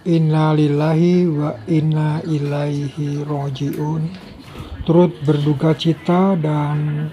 Inna lillahi wa inna ilaihi roji'un. Turut berduka cita dan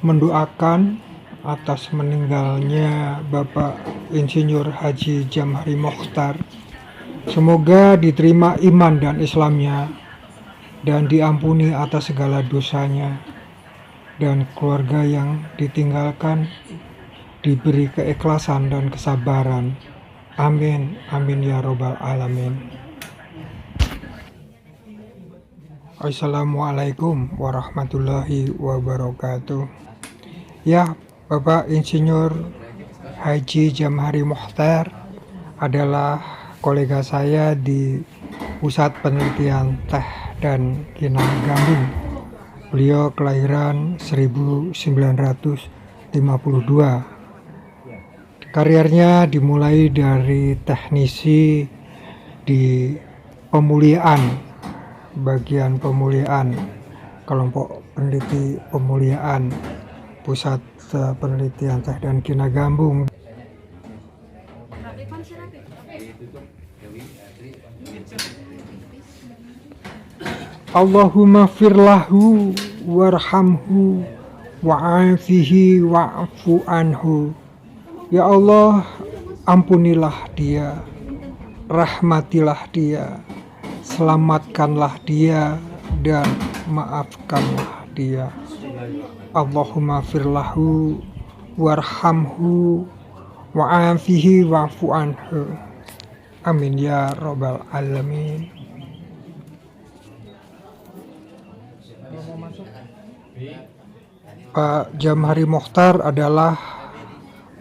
mendoakan atas meninggalnya Bapak Insinyur Haji Jamhari Mokhtar. Semoga diterima iman dan Islamnya dan diampuni atas segala dosanya, dan keluarga yang ditinggalkan diberi keikhlasan dan kesabaran. Amin, amin ya robbal alamin. Assalamualaikum warahmatullahi wabarakatuh. Ya, Bapak Insinyur Haji Jamhari Mokhtar adalah kolega saya di Pusat Penelitian Teh dan Kinagambung. Beliau kelahiran 1952. Karirnya dimulai dari teknisi di pemuliaan, bagian pemuliaan, kelompok peneliti pemuliaan Pusat Penelitian Teh dan Kinagambung. Allahumma firlahu warhamhu wa'afihi wa'fu anhu. Ya Allah, ampunilah dia, rahmatilah dia, selamatkanlah dia, dan maafkanlah dia. Allahumma firlahu warhamhu wa'afihi wa'fu anhu. Amin ya robbal alamin. Pak Jamhari Mokhtar adalah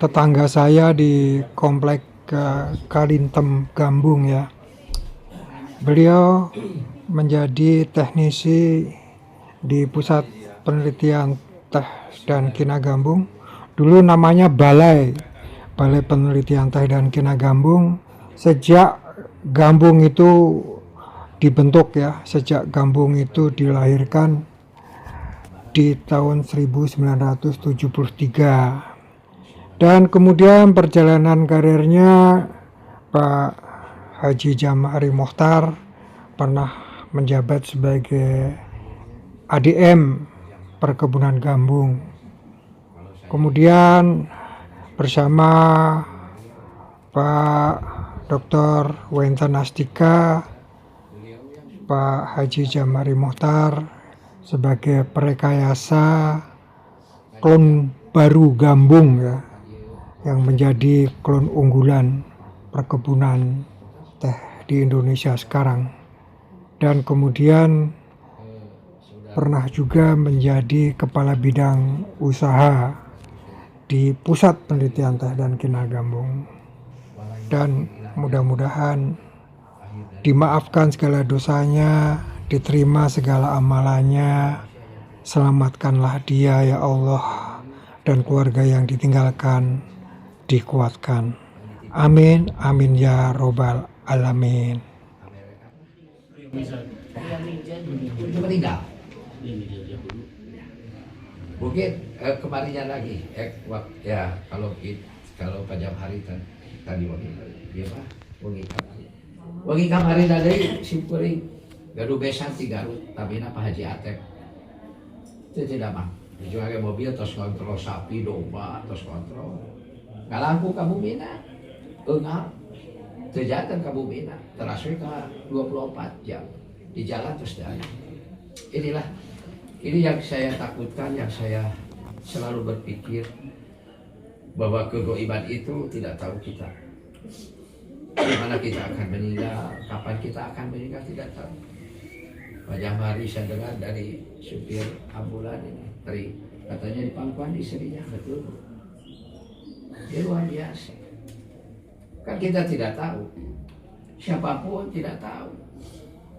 tetangga saya di komplek Kalintem Gambung ya. Beliau menjadi teknisi di Pusat Penelitian Teh dan Kinagambung. Dulu namanya Balai Penelitian Teh dan Kinagambung. Sejak Gambung itu dibentuk ya, sejak Gambung itu dilahirkan di tahun 1973. Dan kemudian perjalanan karirnya Pak Haji Jamhari Mokhtar pernah menjabat sebagai ADM Perkebunan Gambung. Kemudian bersama Pak Dr. Wenten Astika, Pak Haji Jamhari Mokhtar sebagai perekayasa klon baru Gambung ya, yang menjadi klon unggulan perkebunan teh di Indonesia sekarang. Dan kemudian pernah juga menjadi kepala bidang usaha di Pusat Penelitian Teh dan Kinagambung. Dan mudah-mudahan dimaafkan segala dosanya, diterima segala amalannya. Selamatkanlah dia ya Allah, dan keluarga yang ditinggalkan dikuatkan. Amin, amin ya robbal alamin. Mungkin kemarinnya lagi ya, kalau Pak Jamhari tadi wangi kamari dari simpuring gaduh besan ti Garut tabina Pak Haji Atep itu tidak mah dijualnya mobil terus kontrol sapi domba terus kontrol ngalampu kamu mina enggak terjatan kamu mina terasui ke 24 jam di jalan terus jalan. Ini yang saya takutkan, yang saya selalu berpikir bahwa kegoiban itu tidak tahu kita di mana kita akan meninggal, kapan kita akan meninggal tidak tahu. Pak Jamhari saya dengar dari supir ambulan ini, katanya di pangkuan istrinya, betul. Dia luar biasa. Kan kita tidak tahu, siapapun tidak tahu.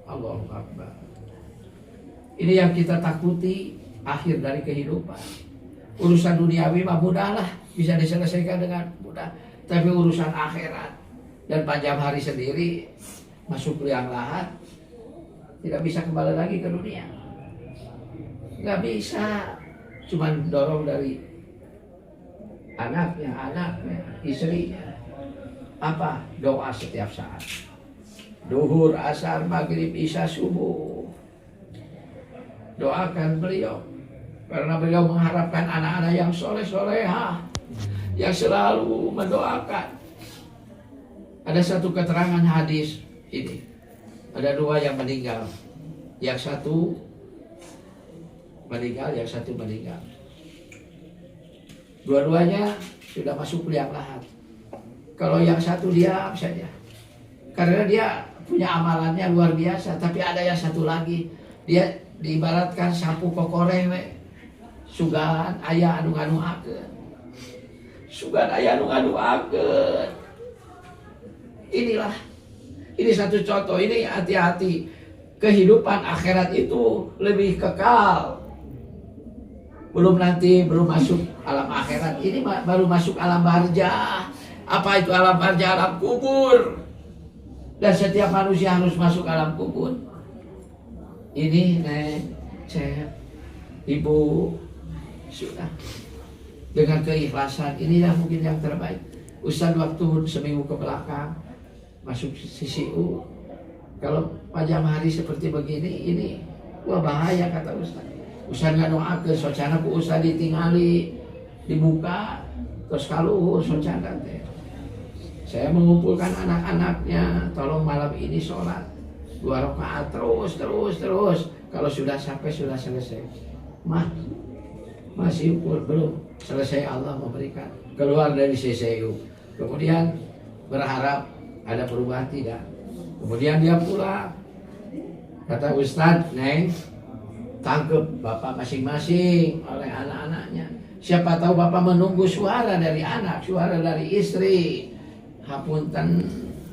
Allahu Akbar. Ini yang kita takuti, akhir dari kehidupan. Urusan duniawi mah mudahlah, bisa diselesaikan dengan mudah. Tapi urusan akhirat, dan Pak Jamhari sendiri masuk liang lahat, tidak bisa kembali lagi ke dunia. Nggak bisa, cuman dorong dari anaknya, istrinya. Apa? Doa setiap saat. Duhur, asar, maghrib, isya, subuh. Doakan beliau. Karena beliau mengharapkan anak-anak yang soleh-solehah, yang selalu mendoakan. Ada satu keterangan hadis ini. Ada dua yang meninggal. Yang satu meninggal, yang satu meninggal. Dua-duanya sudah masuk liang lahat. Kalau yang satu diam saja. Karena dia punya amalannya luar biasa. Tapi ada yang satu lagi. Dia diibaratkan sapu kokoreng. Sugan ayah anu nganuakeun. Sugan ayah anu nganuakeun. Inilah. Ini satu contoh. Ini hati-hati. Kehidupan akhirat itu lebih kekal. Belum masuk alam akhirat. Ini baru masuk alam barzah. Apa itu alam barzah? Alam kubur. Dan setiap manusia harus masuk alam kubur. Ini Neng, Cep, Ibu, sudah. Dengan keikhlasan, inilah mungkin yang terbaik. Ustaz waktu seminggu ke belakang masuk CCU. Kalau pajam hari seperti begini, ini wah bahaya kata Ustaz. Ustaz nggak doakeun socana ku Ustaz ditingali, dibuka, terus kalau socana teh. Saya mengumpulkan anak-anaknya, tolong malam ini sholat 2 rakaat terus. Kalau sudah sampai sudah selesai. Masih ukur belum selesai, Allah memberikan keluar dari CCU. Kemudian berharap ada perubahan, tidak. Kemudian dia pulang. Kata Ustadz, Neng, tangkep bapak masing-masing oleh anak-anaknya. Siapa tahu bapak menunggu suara dari anak, suara dari istri. Hapunten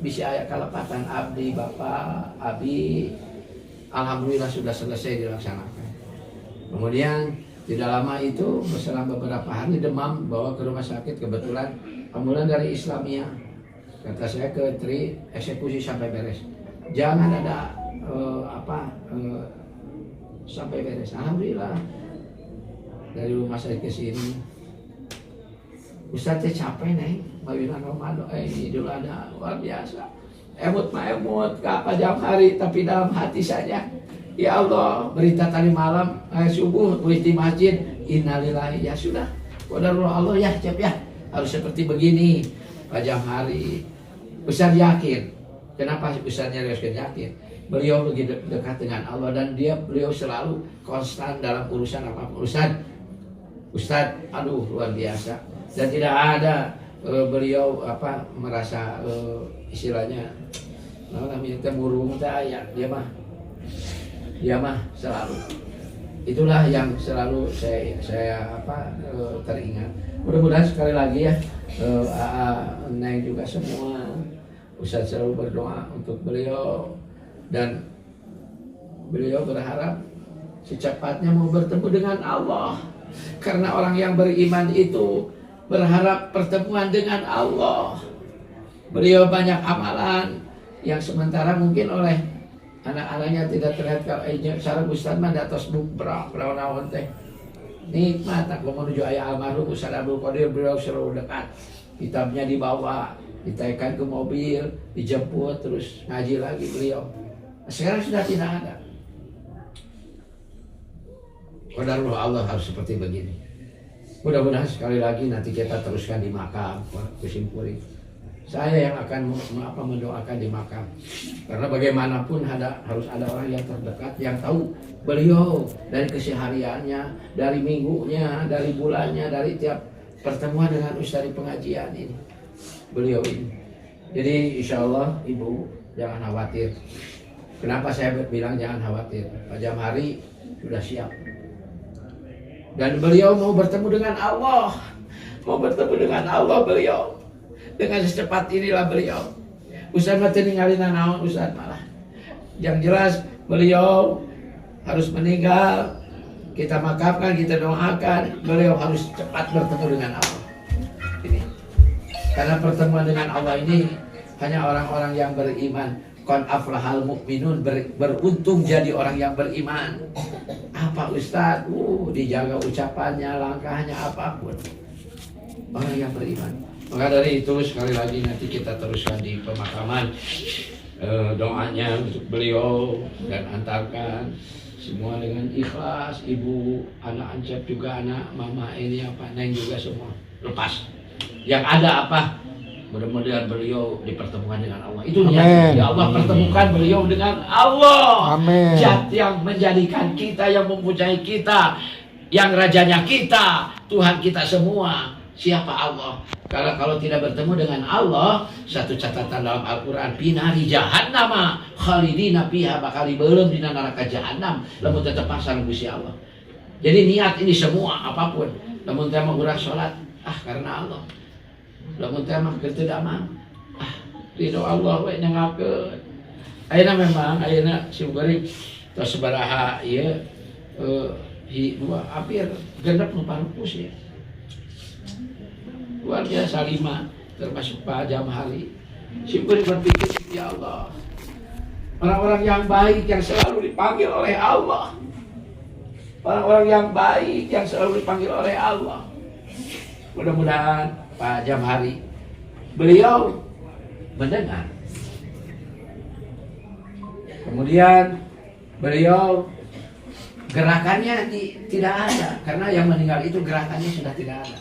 bisa aya kalepatan abdi bapak, abi. Alhamdulillah sudah selesai dilaksanakan. Kemudian tidak lama itu setelah beberapa hari demam, bawa ke rumah sakit, kebetulan ambulan dari Islamia. Kata saya ke Tri, eksekusi sampai beres. Jangan ada sampai beres. Alhamdulillah dari rumah sakit ke sini. Ustaz teh capek nih, mawilan Ramadan, Idul Adha luar biasa. Emut ke jam hari, tapi dalam hati saja. Ya Allah, berita tadi malam subuh di masjid, innalillahi, ya sudah. Qadarullah Allah ya, Cep ya. Harus seperti begini jam hari. Ustaz yakin. Kenapa Ustaznya yakin? Beliau begitu dekat dengan Allah dan beliau selalu konstan dalam urusan apapun. Ustaz, aduh luar biasa. Dan tidak ada beliau merasa istilahnya namanya murung ya, dia mah selalu. Itulah yang selalu saya teringat. Mudah-mudahan sekali lagi ya Neng juga semua Ustaz selalu berdoa untuk beliau dan beliau berharap secepatnya mau bertemu dengan Allah. Karena orang yang beriman itu berharap pertemuan dengan Allah. Beliau banyak amalan yang sementara mungkin oleh anak-anaknya tidak terlihat. Kalau cara Ustaz mah datos berapa naon teh nikmat. Aku menuju ayah almarhum Ustaz Abdul Qadir, beliau selalu dekat. Kitabnya dibawa, ditaikkan ke mobil, dijemput, terus ngaji lagi beliau. Sekarang sudah tidak ada. Qadarullah Allah harus seperti begini. Mudah-mudahan sekali lagi nanti kita teruskan di makam Kusimpuri. Saya yang akan mendoakan di makam. Karena bagaimanapun harus ada orang yang terdekat yang tahu beliau dari kesehariannya, dari minggunya, dari bulannya, dari tiap pertemuan dengan Ustaz di pengajian ini. Beliau ini. Jadi insya Allah Ibu jangan khawatir. Kenapa saya bilang jangan khawatir? Jam hari sudah siap. Dan beliau mau bertemu dengan Allah. Mau bertemu dengan Allah beliau. Dengan secepat inilah beliau. Ustaz mah teu ningali naon Ustaz malah. Yang jelas beliau harus meninggal. Kita makamkan, kita doakan. Beliau harus cepat bertemu dengan Allah. Ini. Karena pertemuan dengan Allah ini hanya orang-orang yang beriman. Qad aflahal mu'minun, beruntung jadi orang yang beriman. Apa Ustaz? Dijaga ucapannya, langkahnya, apapun. Orang yang beriman. Maka dari itu sekali lagi nanti kita teruskan di pemakaman doanya untuk beliau dan antarkan semua dengan ikhlas. Ibu, anak Ancep juga, anak mama ini apa, Neng juga semua lepas. Yang ada apa? Mudah-mudahan beliau dipertemukan dengan Allah. Itu niatnya. Ya Allah pertemukan beliau dengan Allah. Amin. Zat yang menjadikan kita, yang mempunyai kita, yang rajanya kita, Tuhan kita semua. Siapa Allah? Kalau tidak bertemu dengan Allah, satu catatan dalam Al-Quran, pinari jahannama khalidina fiha, bakal belum di neraka jahanam, lamun tetap pasang Gusti Allah. Jadi niat ini semua apapun, lamun teh mah urang salat, karena Allah. Lamun teh mah kitu da mah, ridho Allah we nyangakeun. Ayeuna memang ayeuna si Bugarib tos sabaraha ieu dua hampir genep nu parupus ya. Luar biasa 5 termasuk Pak Jamhari. Syukur berpikir, ya Allah, orang-orang yang baik yang selalu dipanggil oleh Allah, orang-orang yang baik yang selalu dipanggil oleh Allah. Mudah-mudahan Pak Jamhari beliau mendengar, kemudian beliau gerakannya tidak ada, karena yang meninggal itu gerakannya sudah tidak ada.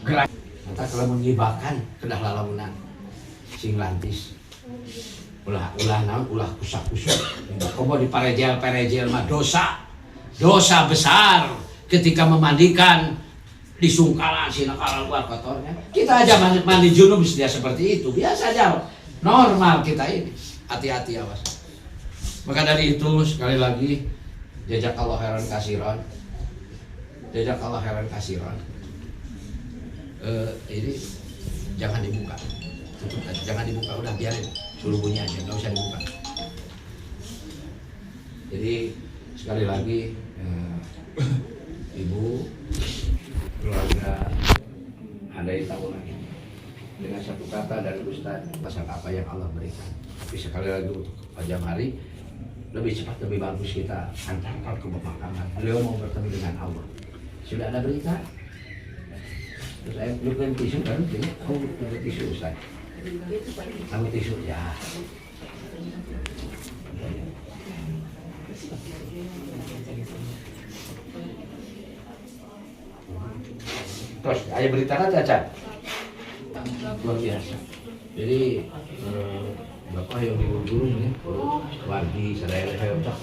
Gerak mata kalau mengibakan kedah lalamunan sing lantis ulah naon ulah kusak-kusak komo di parejel mah dosa besar ketika memandikan di sungkalan sina kalau luar kotornya. Kita aja mandi junub dia seperti itu biasa aja, normal kita ini. Hati-hati awas. Maka dari itu sekali lagi jazakallahu khairan kasiran, jazakallahu khairan kasiran. Ini jangan dibuka, tutup aja, jangan dibuka, udah biarin suruh bunyi aja, nggak usah dibuka. Jadi sekali lagi ibu, keluarga, ada yang tahu lagi dengan satu kata dari Ustaz, pasal apa yang Allah berikan. Tapi sekali lagi untuk Pak Jamhari, lebih cepat lebih bagus kita antarkan ke pemakaman. Beliau mau bertemu dengan Allah. Sudah ada berita. Terus saya perlukan tisu kan, kamu perlu tisu Ustaz. Kamu tisu ya. Terus ayah berita kan cacat, luar biasa. Jadi bapak yang guru ini, wargi sadaya saya ucap.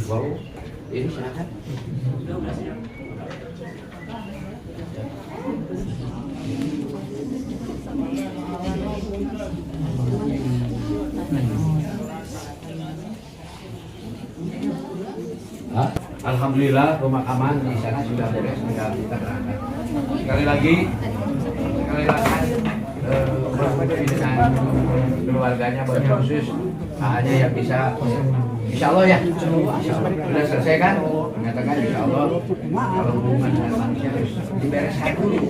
Wow, ini silakan. Alhamdulillah pemakaman di sana sudah beres, tinggal kita berangkat. Sekali lagi dengan keluarganya banyak khusus hanya yang bisa, insya Allah ya, sudah selesai kan, mengatakan insya Allah kalau hubungan dengan manusia harus dibereskan dulu,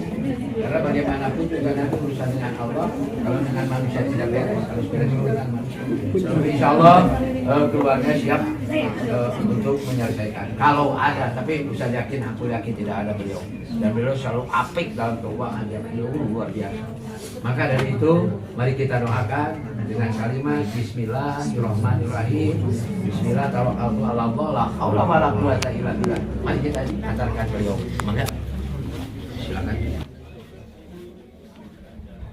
karena bagaimanapun juga nanti urusan dengan Allah, kalau dengan manusia tidak beres harus beres dengan manusia. Tapi insya Allah keluarga siap untuk menyelesaikan kalau ada, tapi bisa yakin, aku yakin tidak ada beliau, dan beliau selalu apik dalam keuangan, dia beliau luar biasa. Maka dari itu mari kita doakan dengan kalimat Bismillahirrahmanirrahim. Bismillah tawakkaltu 'ala Allah la haula wala quwwata illa billah. Mari kita antarkan beliau. Maka silakan.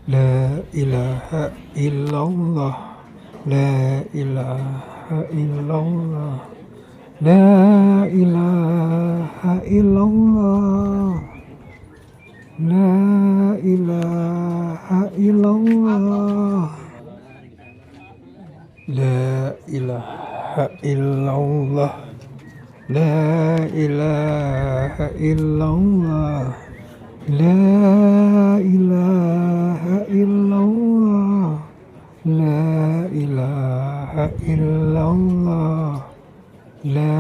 La ilaha illallah, la ilaha illallah, la ilaha illallah, la ilaha illallah, la ilaha illallah, la ilaha illallah, la ilaha illallah, la ilaha illallah, la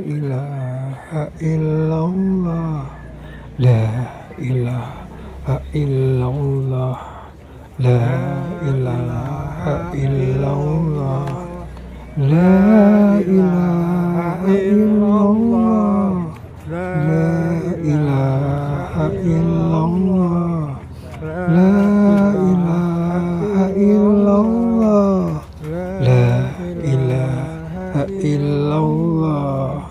ilaha illallah, la ilaha illallah, la ilaha illallah, la ilaha illallah, la ilaha illallah, la ilaha illallah, la ilaha illallah,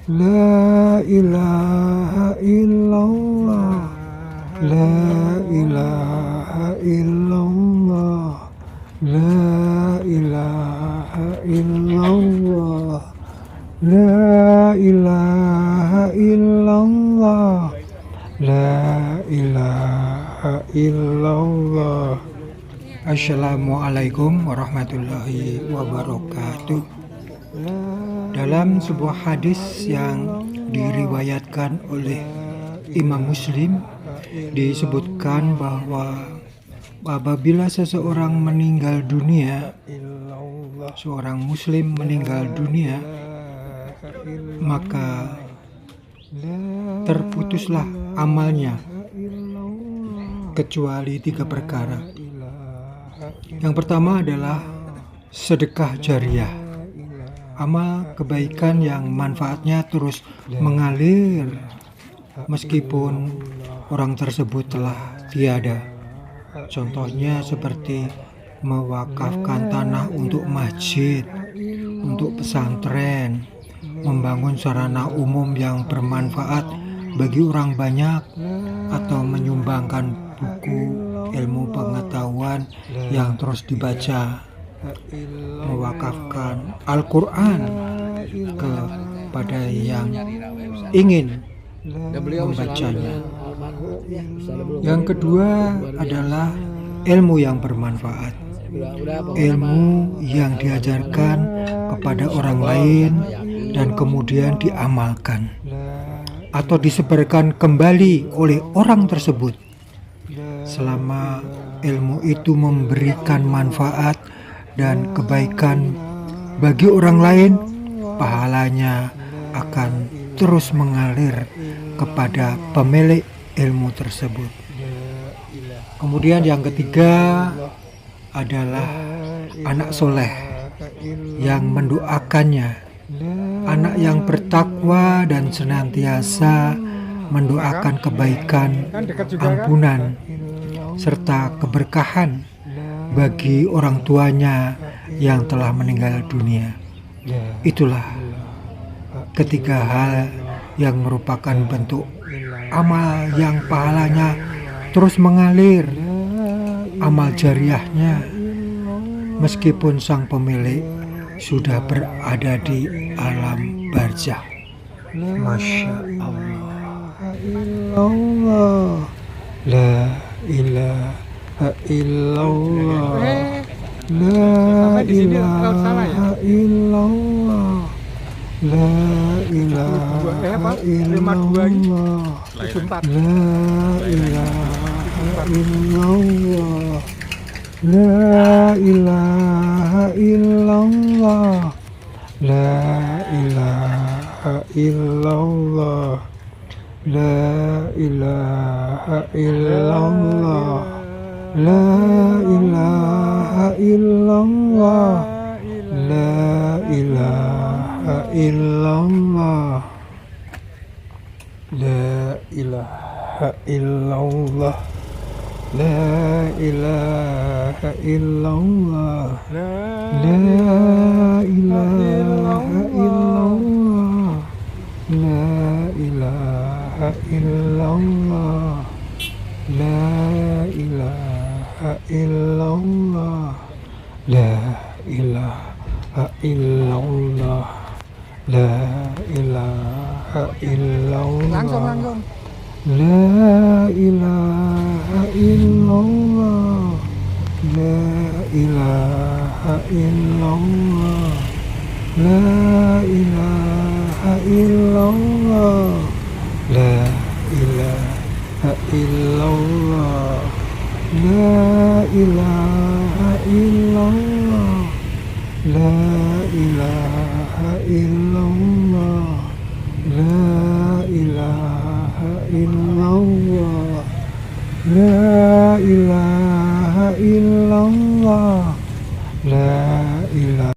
la ilaha illallah, la ilaha illallah, la ilaha illallah, la ilaha illallah, la ilaha illallah. Assalamualaikum warahmatullahi wabarakatuh. Dalam sebuah hadis yang diriwayatkan oleh Imam Muslim disebutkan bahwa apabila seseorang meninggal dunia, seorang muslim meninggal dunia, maka terputuslah amalnya kecuali 3 perkara. Yang pertama adalah sedekah jariah, amal kebaikan yang manfaatnya terus mengalir meskipun orang tersebut telah tiada. Contohnya seperti mewakafkan tanah untuk masjid, untuk pesantren, membangun sarana umum yang bermanfaat bagi orang banyak, atau menyumbangkan buku ilmu pengetahuan yang terus dibaca, mewakafkan Al-Quran kepada yang ingin membacanya. Yang kedua adalah ilmu yang bermanfaat, ilmu yang diajarkan kepada orang lain dan kemudian diamalkan atau disebarkan kembali oleh orang tersebut. Selama ilmu itu memberikan manfaat dan kebaikan bagi orang lain, pahalanya akan terus mengalir kepada pemilik ilmu tersebut. Kemudian yang ketiga adalah anak soleh yang mendoakannya, anak yang bertakwa dan senantiasa mendoakan kebaikan, ampunan, serta keberkahan bagi orang tuanya yang telah meninggal dunia. Itulah ketiga hal yang merupakan bentuk amal yang pahalanya terus mengalir, amal jariahnya, meskipun sang pemilik sudah berada di alam barzakh. Masya Allah, la ilaha illallah, la ilaha illallah, la ilaha illallah, la ilaha illallah, la ilaha illallah, la ilaha illallah, la ilaha illallah, la ilaha illallah, la ilaha illallah, la ilaha illallah, la ilaha illallah, la ilaha illallah, la ilaha illallah, la ilaha illallah, la ilaha illallah, la ilaha illallah, langsung la ilaha illallah, la ilaha illallah, la ilaha illallah, la ilaha illallah, la ilaha illallah, la ilaha illallah, la ilaha illallah, La ilaha illallah. La ilaha